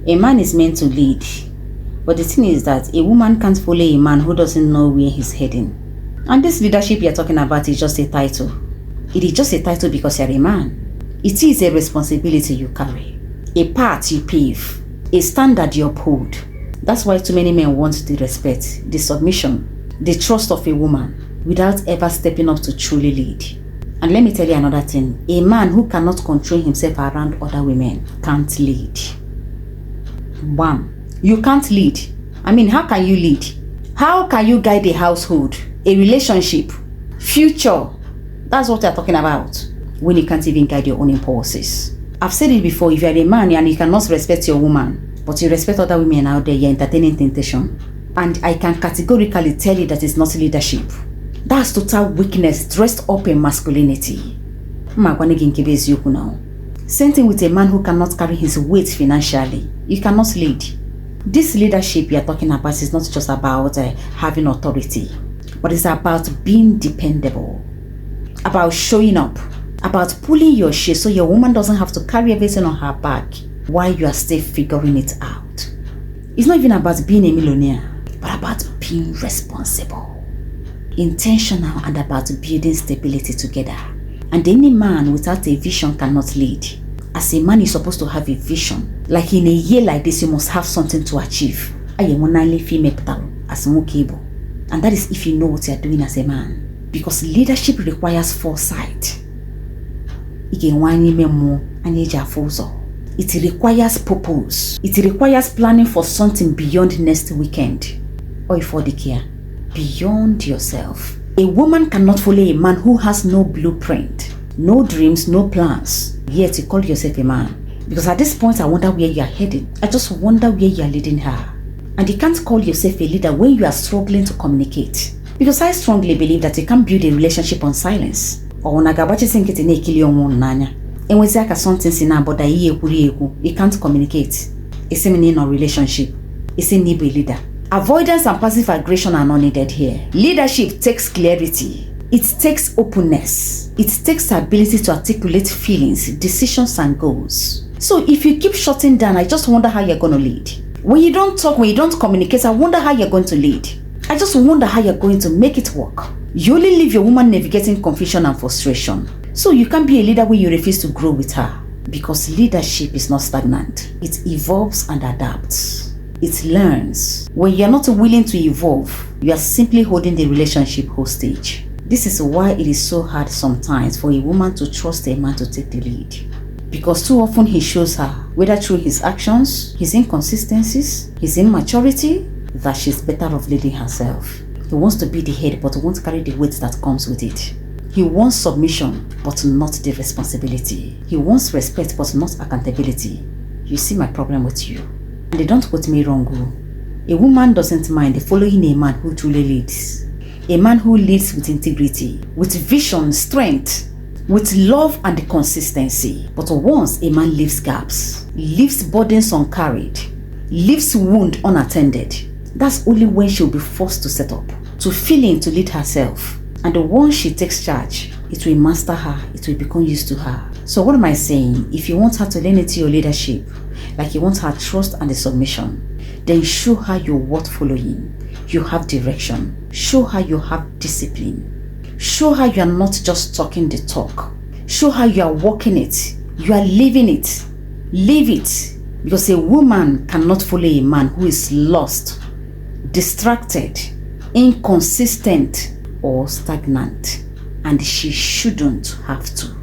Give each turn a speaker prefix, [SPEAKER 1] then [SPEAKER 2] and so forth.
[SPEAKER 1] A man is meant to lead. But the thing is that a woman can't follow a man who doesn't know where he's heading. And this leadership you're talking about is just a title. It is just a title because you're a man. It is a responsibility you carry, a path you pave, a standard you uphold. That's why too many men want the respect, the submission, the trust of a woman without ever stepping up to truly lead. And let me tell you another thing. A man who cannot control himself around other women can't lead. Bam. You can't lead. I mean, how can you lead? How can you guide a household, a relationship, future? That's what they're talking about when you can't even guide your own impulses. I've said it before, if you're a man and you cannot respect your woman, but you respect other women out there, you're entertaining temptation. And I can categorically tell you that it's not leadership. That's total weakness dressed up in masculinity. Same thing with a man who cannot carry his weight financially. You cannot lead. This leadership you're talking about is not just about having authority, but it's about being dependable, about showing up, about pulling your shit so your woman doesn't have to carry everything on her back while you are still figuring it out. It's not even about being a millionaire, but about being responsible, intentional, and about building stability together. And any man without a vision cannot lead. As a man, you're supposed to have a vision. Like in a year like this, you must have something to achieve. I am one female as more cable. And that is if you know what you're doing as a man. Because leadership requires foresight. It requires purpose. It requires planning for something beyond next weekend. Or for the care. Beyond yourself. A woman cannot follow a man who has no blueprint, no dreams, no plans. Yet you call yourself a man. Because at this point, I wonder where you are heading. I just wonder where you are leading her. And you can't call yourself a leader when you are struggling to communicate. Because I strongly believe that you can't build a relationship on silence. Or nagabachi sinkete ne kili omo nanya. And when zaka something sina boda you can't communicate. It's a meaning of relationship. It's a need a leader. Avoidance and passive aggression are not needed here. Leadership takes clarity. It takes openness. It takes ability to articulate feelings, decisions, and goals. So if you keep shutting down, I just wonder how you're going to lead. When you don't talk, when you don't communicate, I wonder how you're going to lead. I just wonder how you're going to make it work. You only leave your woman navigating confusion and frustration. So you can't be a leader when you refuse to grow with her. Because leadership is not stagnant. It evolves and adapts. It learns. When you're not willing to evolve, you are simply holding the relationship hostage. This is why it is so hard sometimes for a woman to trust a man to take the lead. Because too often he shows her, whether through his actions, his inconsistencies, his immaturity, that she's better off leading herself. He wants to be the head but won't carry the weight that comes with it. He wants submission but not the responsibility. He wants respect but not accountability. You see my problem with you. And don't quote me wrong. A woman doesn't mind following a man who truly leads. A man who leads with integrity, with vision, strength, with love and consistency. But once a man leaves gaps, leaves burdens uncarried, leaves wound unattended, that's only when she'll be forced to set up, to fill in, to lead herself. And once she takes charge, it will master her, it will become used to her. So what am I saying? If you want her to lean into your leadership, like you want her trust and the submission, then show her your worth following. You have direction. Show her you have discipline. Show her you are not just talking the talk. Show her you are walking it. You are living it. Live it. Because a woman cannot follow a man who is lost, distracted, inconsistent, or stagnant. And she shouldn't have to.